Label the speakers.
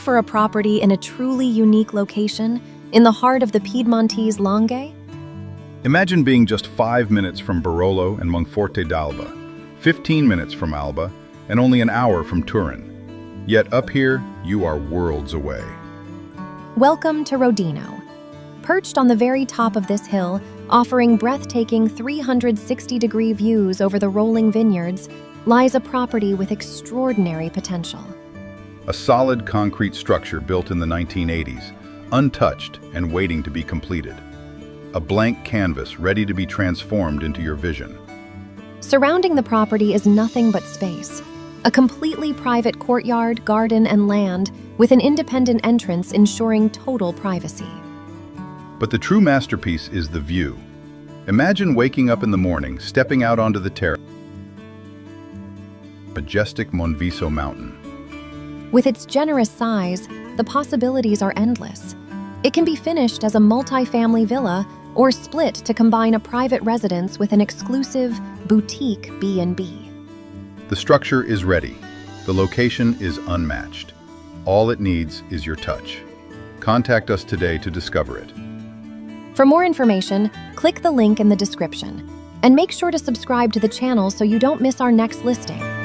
Speaker 1: for a property in a truly unique location in the heart of the Piedmontese Langhe?
Speaker 2: Imagine being just 5 minutes from Barolo and Monforte d'Alba, 15 minutes from Alba, and only an hour from Turin. Yet up here, you are worlds away.
Speaker 1: Welcome to Roddino. Perched on the very top of this hill, offering breathtaking 360-degree views over the rolling vineyards, lies a property with extraordinary potential.
Speaker 2: A solid concrete structure built in the 1980s, untouched and waiting to be completed. A blank canvas ready to be transformed into your vision.
Speaker 1: Surrounding the property is nothing but space. A completely private courtyard, garden, and land with an independent entrance ensuring total privacy.
Speaker 2: But the true masterpiece is the view. Imagine waking up in the morning, stepping out onto the terrace. Majestic Monviso mountain.
Speaker 1: With its generous size, the possibilities are endless. It can be finished as a multi-family villa or split to combine a private residence with an exclusive boutique B&B.
Speaker 2: The structure is ready. The location is unmatched. All it needs is your touch. Contact us today to discover it.
Speaker 1: For more information, click the link in the description. And make sure to subscribe to the channel so you don't miss our next listing.